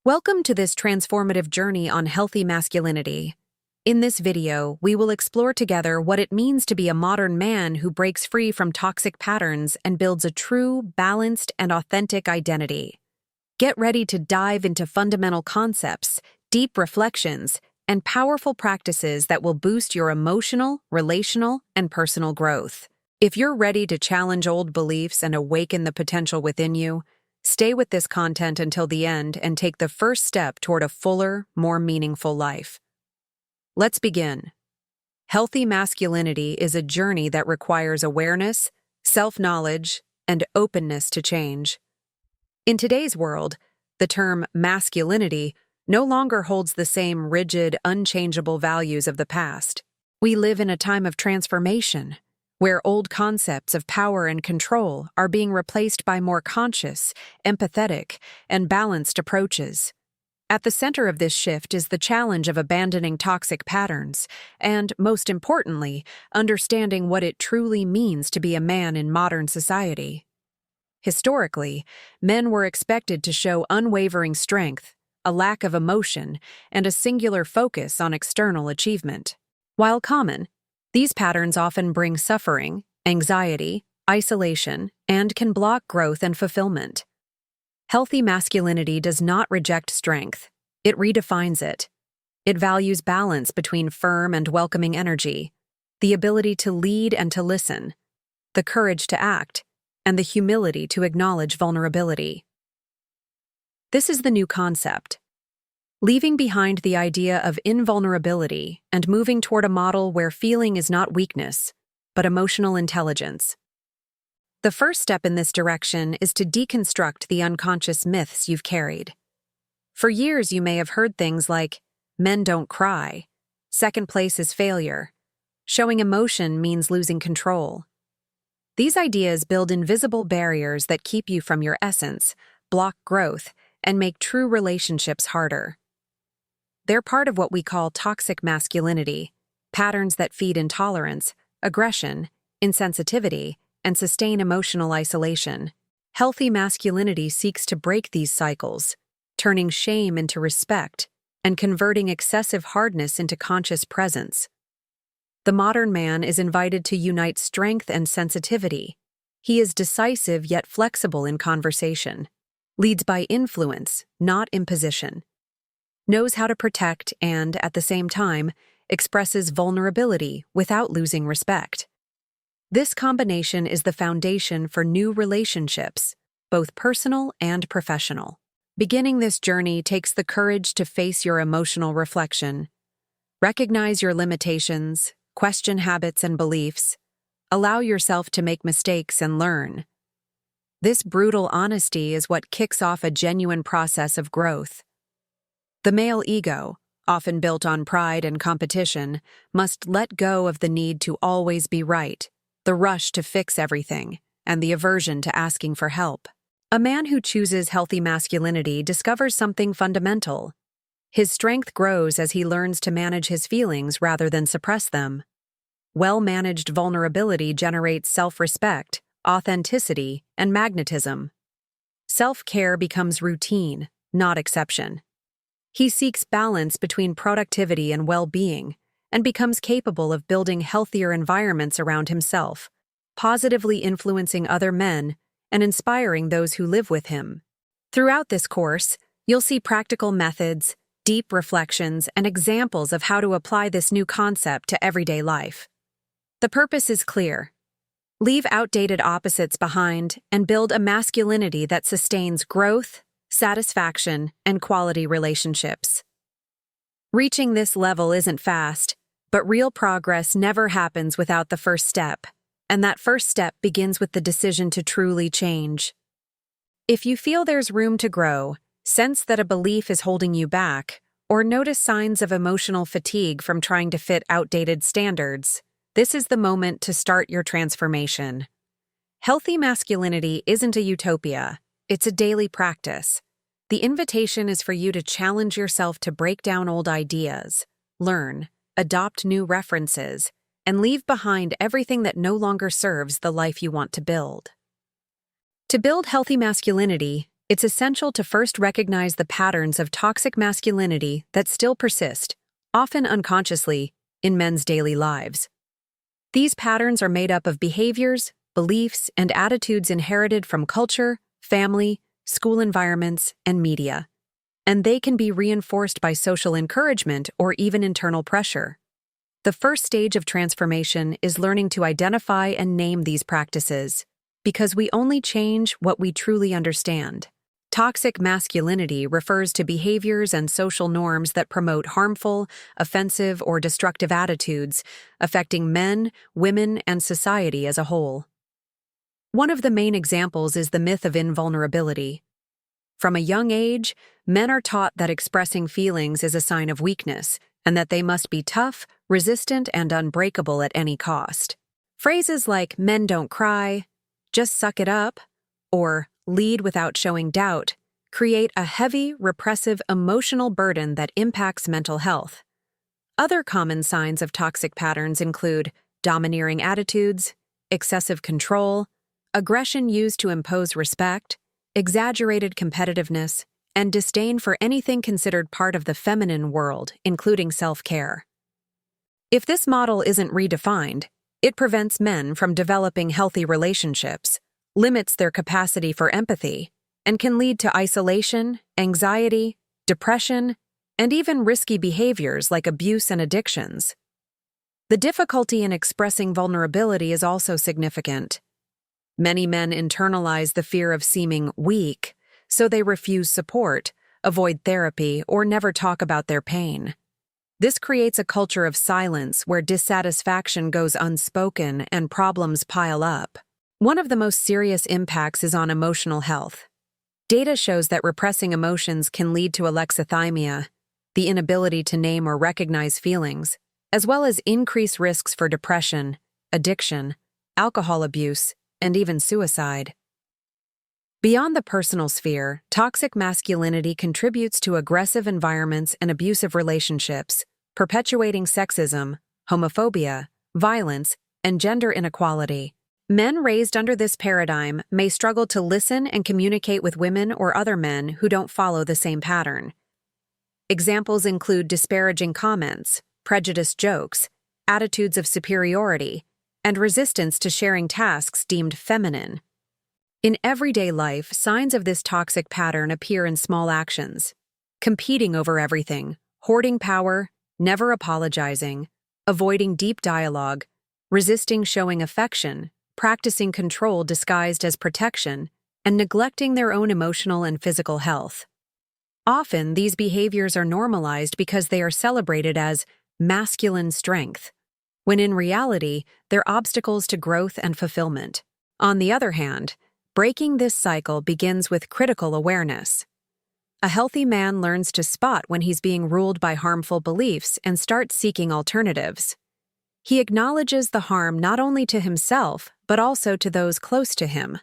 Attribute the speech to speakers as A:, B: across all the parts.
A: Welcome to this transformative journey on healthy masculinity. In this video, we will explore together what it means to be a modern man who breaks free from toxic patterns and builds a true, balanced, and authentic identity. Get ready to dive into fundamental concepts, deep reflections, and powerful practices that will boost your emotional, relational, and personal growth. If you're ready to challenge old beliefs and awaken the potential within you, stay with this content until the end and take the first step toward a fuller, more meaningful life. Let's begin. Healthy masculinity is a journey that requires awareness, self-knowledge, and openness to change. In today's world, the term masculinity no longer holds the same rigid, unchangeable values of the past. We live in a time of transformation, where old concepts of power and control are being replaced by more conscious, empathetic, and balanced approaches. At the center of this shift is the challenge of abandoning toxic patterns and, most importantly, understanding what it truly means to be a man in modern society. Historically, men were expected to show unwavering strength, a lack of emotion, and a singular focus on external achievement. While common, these patterns often bring suffering, anxiety, isolation, and can block growth and fulfillment. Healthy masculinity does not reject strength, it redefines it. It values balance between firm and welcoming energy, the ability to lead and to listen, the courage to act, and the humility to acknowledge vulnerability. This is the new concept. Leaving behind the idea of invulnerability and moving toward a model where feeling is not weakness, but emotional intelligence. The first step in this direction is to deconstruct the unconscious myths you've carried. For years, you may have heard things like, men don't cry, second place is failure, showing emotion means losing control. These ideas build invisible barriers that keep you from your essence, block growth, and make true relationships harder. They're part of what we call toxic masculinity, patterns that feed intolerance, aggression, insensitivity, and sustain emotional isolation. Healthy masculinity seeks to break these cycles, turning shame into respect and converting excessive hardness into conscious presence. The modern man is invited to unite strength and sensitivity. He is decisive yet flexible in conversation, leads by influence, not imposition, knows how to protect and, at the same time, expresses vulnerability without losing respect. This combination is the foundation for new relationships, both personal and professional. Beginning this journey takes the courage to face your emotional reflection, recognize your limitations, question habits and beliefs, allow yourself to make mistakes and learn. This brutal honesty is what kicks off a genuine process of growth. The male ego, often built on pride and competition, must let go of the need to always be right, the rush to fix everything, and the aversion to asking for help. A man who chooses healthy masculinity discovers something fundamental. His strength grows as he learns to manage his feelings rather than suppress them. Well-managed vulnerability generates self-respect, authenticity, and magnetism. Self-care becomes routine, not exception. He seeks balance between productivity and well-being, and becomes capable of building healthier environments around himself, positively influencing other men and inspiring those who live with him. Throughout this course, you'll see practical methods, deep reflections, and examples of how to apply this new concept to everyday life. The purpose is clear. Leave outdated opposites behind and build a masculinity that sustains growth, satisfaction, and quality relationships. Reaching this level isn't fast, but real progress never happens without the first step, and that first step begins with the decision to truly change. If you feel there's room to grow, sense that a belief is holding you back, or notice signs of emotional fatigue from trying to fit outdated standards, this is the moment to start your transformation. Healthy masculinity isn't a utopia, it's a daily practice. The invitation is for you to challenge yourself to break down old ideas, learn, adopt new references, and leave behind everything that no longer serves the life you want to build. To build healthy masculinity, It's essential to first recognize the patterns of toxic masculinity that still persist, often unconsciously, in men's daily lives. These patterns are made up of behaviors, beliefs, and attitudes inherited from culture, family, school environments, and media. And they can be reinforced by social encouragement or even internal pressure. The first stage of transformation is learning to identify and name these practices, because we only change what we truly understand. Toxic masculinity refers to behaviors and social norms that promote harmful, offensive, or destructive attitudes, affecting men, women, and society as a whole. One of the main examples is the myth of invulnerability. From a young age, men are taught that expressing feelings is a sign of weakness, and that they must be tough, resistant, and unbreakable at any cost. Phrases like "men don't cry," "just suck it up," or "lead without showing doubt" create a heavy, repressive emotional burden that impacts mental health. Other common signs of toxic patterns include domineering attitudes, excessive control, aggression used to impose respect, exaggerated competitiveness, and disdain for anything considered part of the feminine world, including self-care. If this model isn't redefined, it prevents men from developing healthy relationships, limits their capacity for empathy, and can lead to isolation, anxiety, depression, and even risky behaviors like abuse and addictions. The difficulty in expressing vulnerability is also significant. Many men internalize the fear of seeming weak, so they refuse support, avoid therapy, or never talk about their pain. This creates a culture of silence where dissatisfaction goes unspoken and problems pile up. One of the most serious impacts is on emotional health. Data shows that repressing emotions can lead to alexithymia, the inability to name or recognize feelings, as well as increased risks for depression, addiction, alcohol abuse, and even suicide. Beyond the personal sphere, toxic masculinity contributes to aggressive environments and abusive relationships, perpetuating sexism, homophobia, violence, and gender inequality. Men raised under this paradigm may struggle to listen and communicate with women or other men who don't follow the same pattern. Examples include disparaging comments, prejudiced jokes, attitudes of superiority, and resistance to sharing tasks deemed feminine. In everyday life, signs of this toxic pattern appear in small actions: competing over everything, hoarding power, never apologizing, avoiding deep dialogue, resisting showing affection, practicing control disguised as protection, and neglecting their own emotional and physical health. Often, these behaviors are normalized because they are celebrated as masculine strength, when in reality, they're obstacles to growth and fulfillment. On the other hand, breaking this cycle begins with critical awareness. A healthy man learns to spot when he's being ruled by harmful beliefs and starts seeking alternatives. He acknowledges the harm not only to himself, but also to those close to him: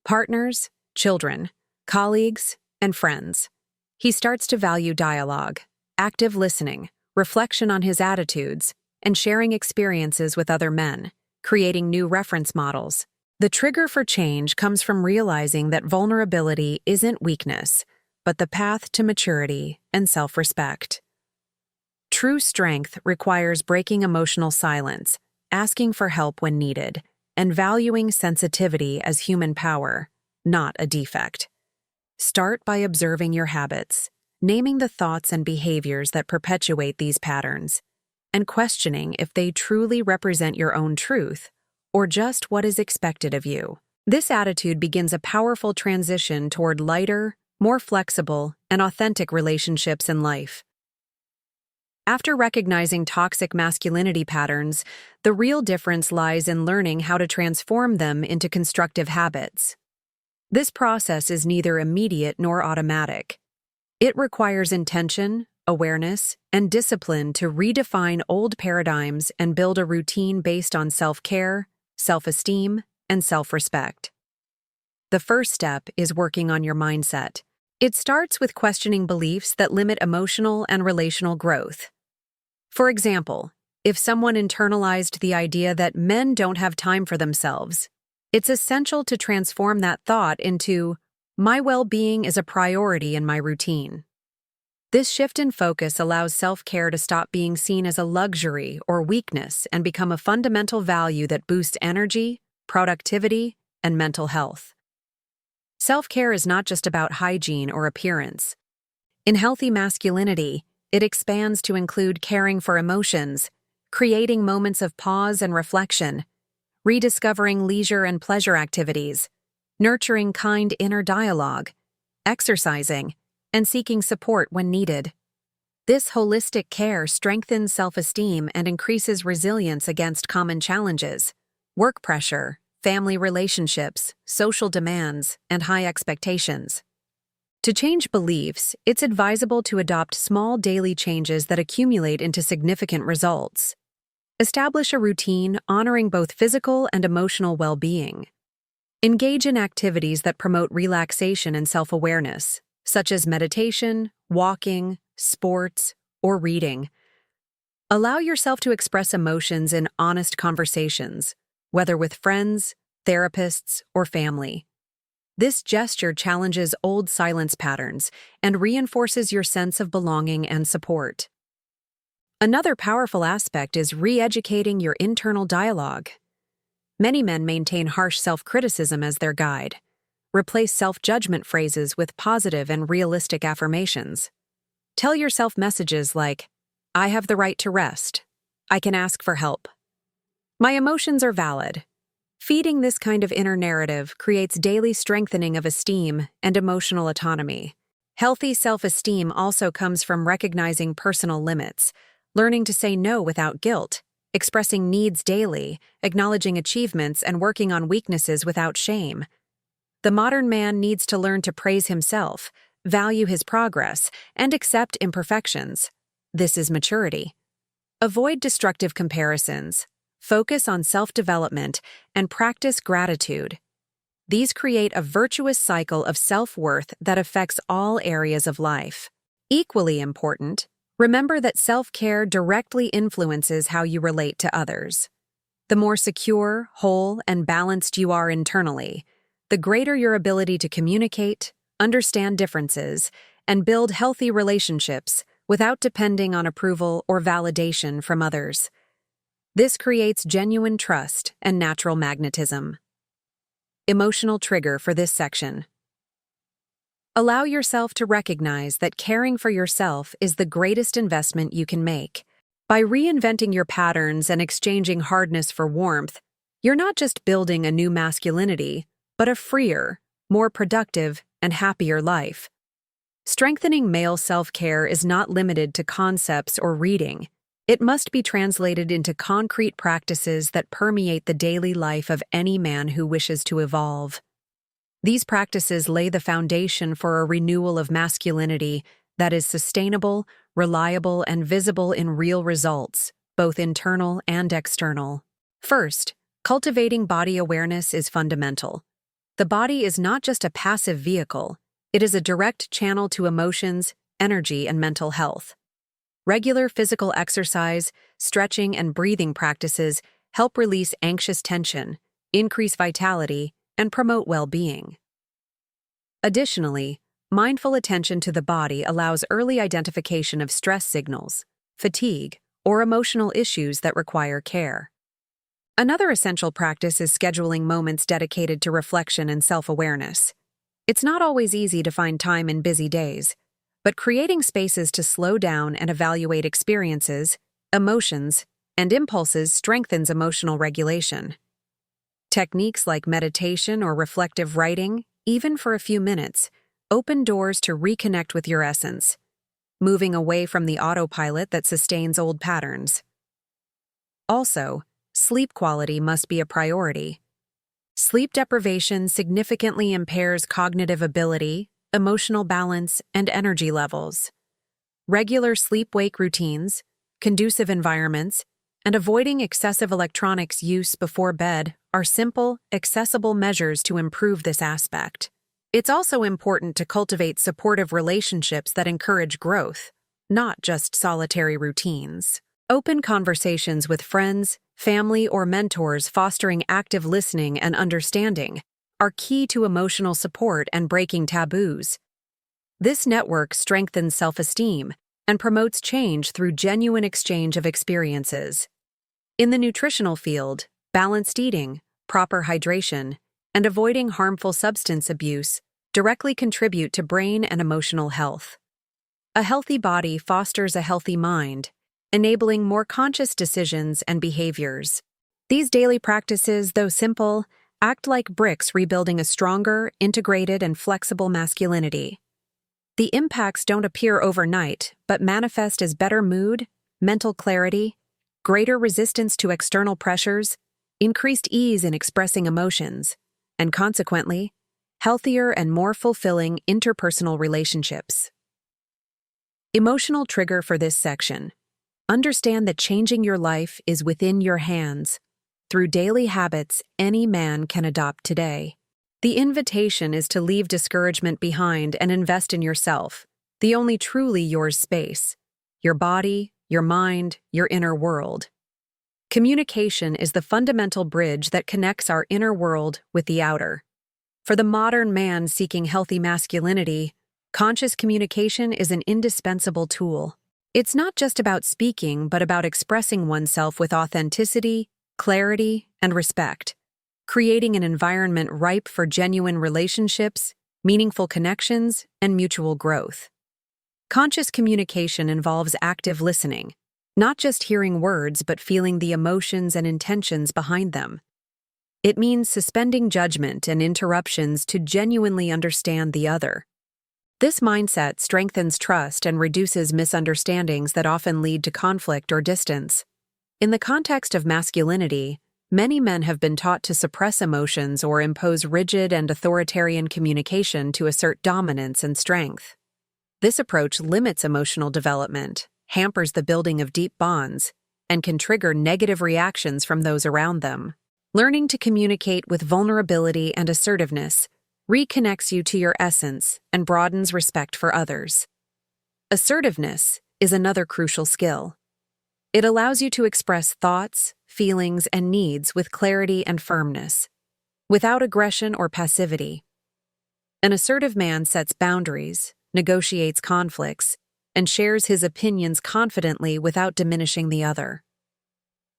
A: partners, children, colleagues, and friends. He starts to value dialogue, active listening, reflection on his attitudes, and sharing experiences with other men, creating new reference models. The trigger for change comes from realizing that vulnerability isn't weakness, but the path to maturity and self-respect. True strength requires breaking emotional silence, asking for help when needed, and valuing sensitivity as human power, not a defect. Start by observing your habits, naming the thoughts and behaviors that perpetuate these patterns, and questioning if they truly represent your own truth or just what is expected of you. This attitude begins a powerful transition toward lighter, more flexible, and authentic relationships in life. After recognizing toxic masculinity patterns, the real difference lies in learning how to transform them into constructive habits. This process is neither immediate nor automatic. It requires intention, awareness, and discipline to redefine old paradigms and build a routine based on self-care, self-esteem, and self-respect. The first step is working on your mindset. It starts with questioning beliefs that limit emotional and relational growth. For example, if someone internalized the idea that men don't have time for themselves, it's essential to transform that thought into, My well-being is a priority in my routine. This shift in focus allows self-care to stop being seen as a luxury or weakness and become a fundamental value that boosts energy, productivity, and mental health. Self-care is not just about hygiene or appearance. In healthy masculinity, it expands to include caring for emotions, creating moments of pause and reflection, rediscovering leisure and pleasure activities, nurturing kind inner dialogue, exercising, and seeking support when needed. This holistic care strengthens self-esteem and increases resilience against common challenges, work pressure, family relationships, social demands, and high expectations. To change beliefs, it's advisable to adopt small daily changes that accumulate into significant results. Establish a routine honoring both physical and emotional well-being. Engage in activities that promote relaxation and self-awareness, such as meditation, walking, sports, or reading. Allow yourself to express emotions in honest conversations, whether with friends, therapists, or family. This gesture challenges old silence patterns and reinforces your sense of belonging and support. Another powerful aspect is re-educating your internal dialogue. Many men maintain harsh self-criticism as their guide. Replace self-judgment phrases with positive and realistic affirmations. Tell yourself messages like, "I have the right to rest. I can ask for help. My emotions are valid." Feeding this kind of inner narrative creates daily strengthening of esteem and emotional autonomy. Healthy self-esteem also comes from recognizing personal limits, learning to say no without guilt, expressing needs daily, acknowledging achievements, and working on weaknesses without shame. The modern man needs to learn to praise himself, value his progress, and accept imperfections. This is maturity. Avoid destructive comparisons. Focus on self-development and practice gratitude. These create a virtuous cycle of self-worth that affects all areas of life. Equally important, remember that self-care directly influences how you relate to others. The more secure, whole, and balanced you are internally, the greater your ability to communicate, understand differences, and build healthy relationships without depending on approval or validation from others. This creates genuine trust and natural magnetism. Emotional trigger for this section. Allow yourself to recognize that caring for yourself is the greatest investment you can make. By reinventing your patterns and exchanging hardness for warmth, you're not just building a new masculinity, but a freer, more productive, and happier life. Strengthening male self-care is not limited to concepts or reading. It must be translated into concrete practices that permeate the daily life of any man who wishes to evolve. These practices lay the foundation for a renewal of masculinity that is sustainable, reliable, and visible in real results, both internal and external. First, cultivating body awareness is fundamental. The body is not just a passive vehicle, it is a direct channel to emotions, energy, and mental health. Regular physical exercise, stretching, and breathing practices help release anxious tension, increase vitality, and promote well-being. Additionally, mindful attention to the body allows early identification of stress signals, fatigue, or emotional issues that require care. Another essential practice is scheduling moments dedicated to reflection and self-awareness. It's not always easy to find time in busy days, but creating spaces to slow down and evaluate experiences, emotions, and impulses strengthens emotional regulation. Techniques like meditation or reflective writing, even for a few minutes, open doors to reconnect with your essence, moving away from the autopilot that sustains old patterns. Also, sleep quality must be a priority. Sleep deprivation significantly impairs cognitive ability, emotional balance, and energy levels. Regular sleep-wake routines, conducive environments, and avoiding excessive electronics use before bed are simple, accessible measures to improve this aspect. It's also important to cultivate supportive relationships that encourage growth, not just solitary routines. Open conversations with friends, family, or mentors fostering active listening and understanding are key to emotional support and breaking taboos. This network strengthens self-esteem and promotes change through genuine exchange of experiences. In the nutritional field, balanced eating, proper hydration, and avoiding harmful substance abuse directly contribute to brain and emotional health. A healthy body fosters a healthy mind, enabling more conscious decisions and behaviors. These daily practices, though simple, act like bricks rebuilding a stronger, integrated, and flexible masculinity. The impacts don't appear overnight, but manifest as better mood, mental clarity, greater resistance to external pressures, increased ease in expressing emotions, and consequently, healthier and more fulfilling interpersonal relationships. Emotional trigger for this section. Understand that changing your life is within your hands, through daily habits any man can adopt today. The invitation is to leave discouragement behind and invest in yourself, the only truly yours space, your body, your mind, your inner world. Communication is the fundamental bridge that connects our inner world with the outer. For the modern man seeking healthy masculinity, conscious communication is an indispensable tool. It's not just about speaking, but about expressing oneself with authenticity, clarity, and respect, creating an environment ripe for genuine relationships, meaningful connections, and mutual growth. Conscious communication involves active listening, not just hearing words but feeling the emotions and intentions behind them. It means suspending judgment and interruptions to genuinely understand the other. This mindset strengthens trust and reduces misunderstandings that often lead to conflict or distance. In the context of masculinity, many men have been taught to suppress emotions or impose rigid and authoritarian communication to assert dominance and strength. This approach limits emotional development, hampers the building of deep bonds, and can trigger negative reactions from those around them. Learning to communicate with vulnerability and assertiveness reconnects you to your essence and broadens respect for others. Assertiveness is another crucial skill. It allows you to express thoughts, feelings, and needs with clarity and firmness, without aggression or passivity. An assertive man sets boundaries, negotiates conflicts, and shares his opinions confidently without diminishing the other.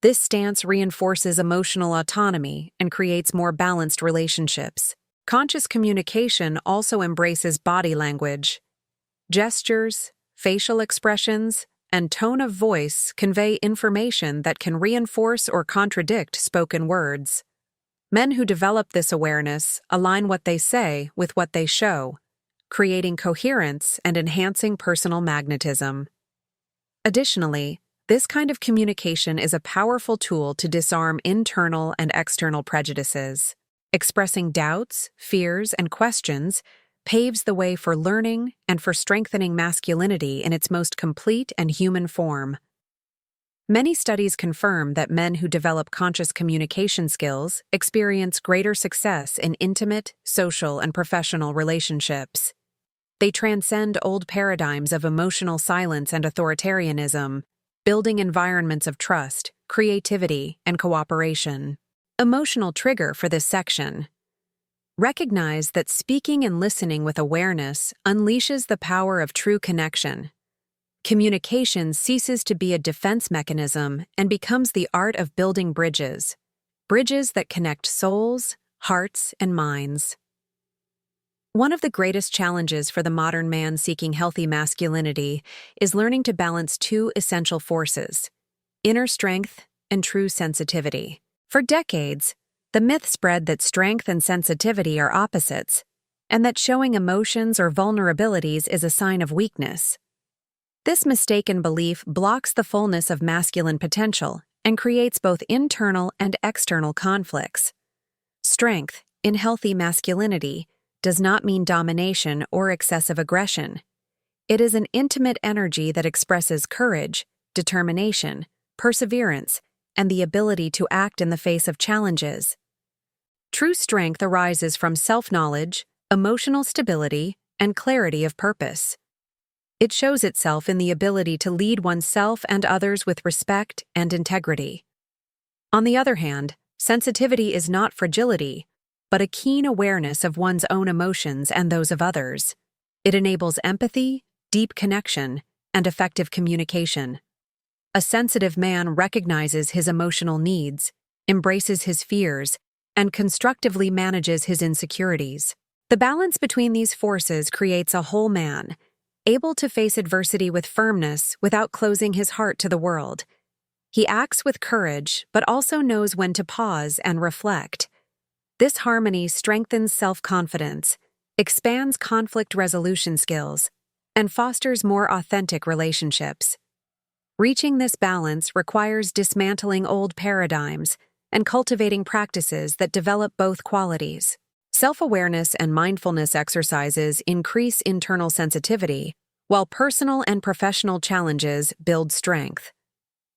A: This stance reinforces emotional autonomy and creates more balanced relationships. Conscious communication also embraces body language. Gestures, facial expressions, and tone of voice convey information that can reinforce or contradict spoken words. Men who develop this awareness align what they say with what they show, creating coherence and enhancing personal magnetism. Additionally, this kind of communication is a powerful tool to disarm internal and external prejudices. Expressing doubts, fears, and questions paves the way for learning and for strengthening masculinity in its most complete and human form. Many studies confirm that men who develop conscious communication skills experience greater success in intimate, social, and professional relationships. They transcend old paradigms of emotional silence and authoritarianism, building environments of trust, creativity, and cooperation. Emotional trigger for this section. Recognize that speaking and listening with awareness unleashes the power of true connection. Communication ceases to be a defense mechanism and becomes the art of building bridges that connect souls, hearts, and minds. One of the greatest challenges for the modern man seeking healthy masculinity is learning to balance two essential forces: inner strength and true sensitivity. For decades, the myth spread that strength and sensitivity are opposites, and that showing emotions or vulnerabilities is a sign of weakness. This mistaken belief blocks the fullness of masculine potential and creates both internal and external conflicts. Strength, in healthy masculinity, does not mean domination or excessive aggression. It is an intimate energy that expresses courage, determination, perseverance, and the ability to act in the face of challenges. True strength arises from self-knowledge, emotional stability, and clarity of purpose. It shows itself in the ability to lead oneself and others with respect and integrity. On the other hand, sensitivity is not fragility, but a keen awareness of one's own emotions and those of others. It enables empathy, deep connection, and effective communication. A sensitive man recognizes his emotional needs, embraces his fears, and constructively manages his insecurities. The balance between these forces creates a whole man, able to face adversity with firmness without closing his heart to the world. He acts with courage, but also knows when to pause and reflect. This harmony strengthens self-confidence, expands conflict resolution skills, and fosters more authentic relationships. Reaching this balance requires dismantling old paradigms and cultivating practices that develop both qualities. Self-awareness and mindfulness exercises increase internal sensitivity, while personal and professional challenges build strength.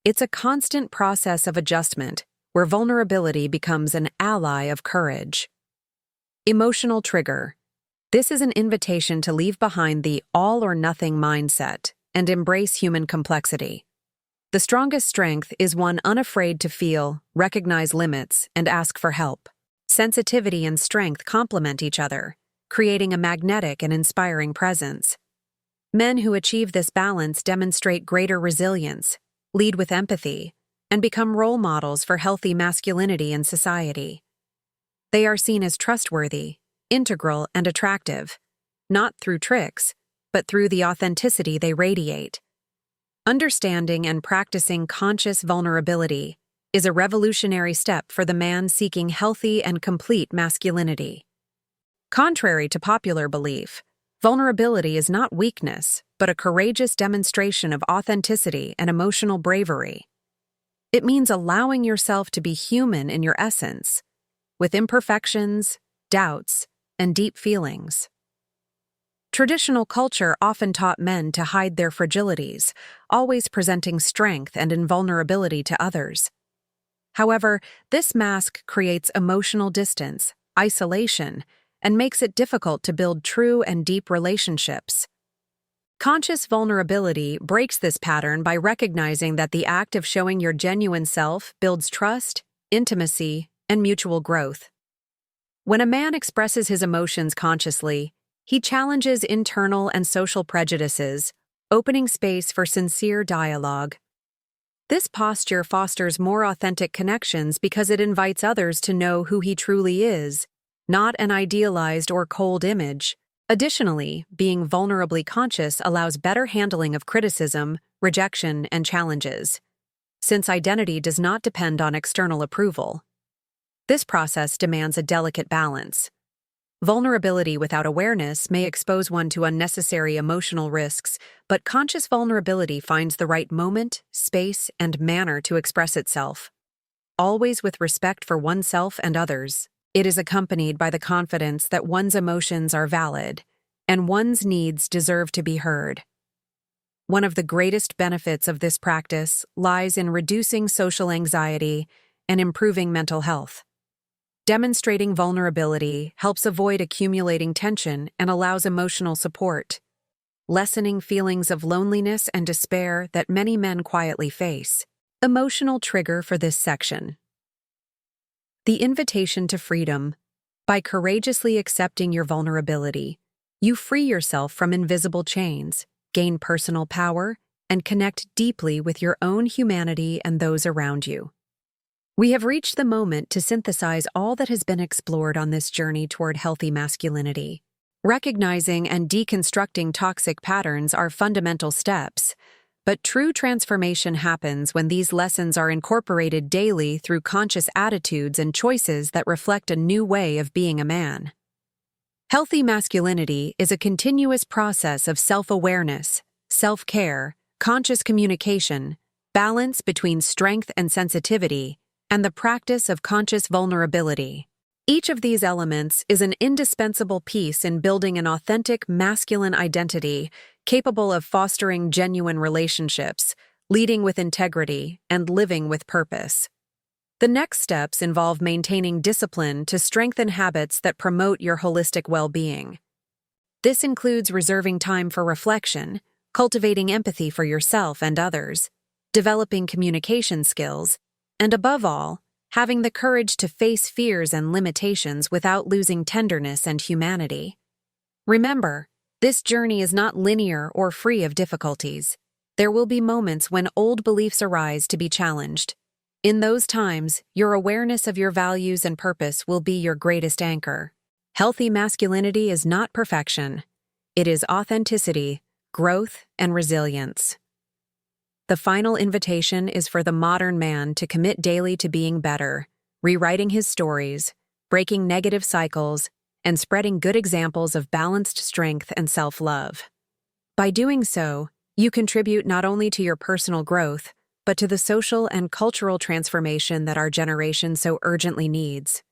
A: It's a constant process of adjustment, where vulnerability becomes an ally of courage. Emotional trigger. This is an invitation to leave behind the all-or-nothing mindset and embrace human complexity. The strongest strength is one unafraid to feel, recognize limits, and ask for help. Sensitivity and strength complement each other, creating a magnetic and inspiring presence. Men who achieve this balance demonstrate greater resilience, lead with empathy, and become role models for healthy masculinity in society. They are seen as trustworthy, integral, and attractive, not through tricks, but through the authenticity they radiate. Understanding and practicing conscious vulnerability is a revolutionary step for the man seeking healthy and complete masculinity. Contrary to popular belief, vulnerability is not weakness, but a courageous demonstration of authenticity and emotional bravery. It means allowing yourself to be human in your essence, with imperfections, doubts, and deep feelings. Traditional culture often taught men to hide their fragilities, always presenting strength and invulnerability to others. However, this mask creates emotional distance, isolation, and makes it difficult to build true and deep relationships. Conscious vulnerability breaks this pattern by recognizing that the act of showing your genuine self builds trust, intimacy, and mutual growth. When a man expresses his emotions consciously, he challenges internal and social prejudices, opening space for sincere dialogue. This posture fosters more authentic connections because it invites others to know who he truly is, not an idealized or cold image. Additionally, being vulnerably conscious allows better handling of criticism, rejection, and challenges, since identity does not depend on external approval. This process demands a delicate balance. Vulnerability without awareness may expose one to unnecessary emotional risks, but conscious vulnerability finds the right moment, space, and manner to express itself. Always with respect for oneself and others, it is accompanied by the confidence that one's emotions are valid, and one's needs deserve to be heard. One of the greatest benefits of this practice lies in reducing social anxiety and improving mental health. Demonstrating vulnerability helps avoid accumulating tension and allows emotional support, lessening feelings of loneliness and despair that many men quietly face. Emotional trigger for this section. The invitation to freedom. By courageously accepting your vulnerability, you free yourself from invisible chains, gain personal power, and connect deeply with your own humanity and those around you. We have reached the moment to synthesize all that has been explored on this journey toward healthy masculinity. Recognizing and deconstructing toxic patterns are fundamental steps, but true transformation happens when these lessons are incorporated daily through conscious attitudes and choices that reflect a new way of being a man. Healthy masculinity is a continuous process of self-awareness, self-care, conscious communication, balance between strength and sensitivity, and the practice of conscious vulnerability. Each of these elements is an indispensable piece in building an authentic masculine identity capable of fostering genuine relationships, leading with integrity, and living with purpose. The next steps involve maintaining discipline to strengthen habits that promote your holistic well-being. This includes reserving time for reflection, cultivating empathy for yourself and others, developing communication skills, and above all, having the courage to face fears and limitations without losing tenderness and humanity. Remember, this journey is not linear or free of difficulties. There will be moments when old beliefs arise to be challenged. In those times, your awareness of your values and purpose will be your greatest anchor. Healthy masculinity is not perfection. It is authenticity, growth, and resilience. The final invitation is for the modern man to commit daily to being better, rewriting his stories, breaking negative cycles, and spreading good examples of balanced strength and self-love. By doing so, you contribute not only to your personal growth, but to the social and cultural transformation that our generation so urgently needs.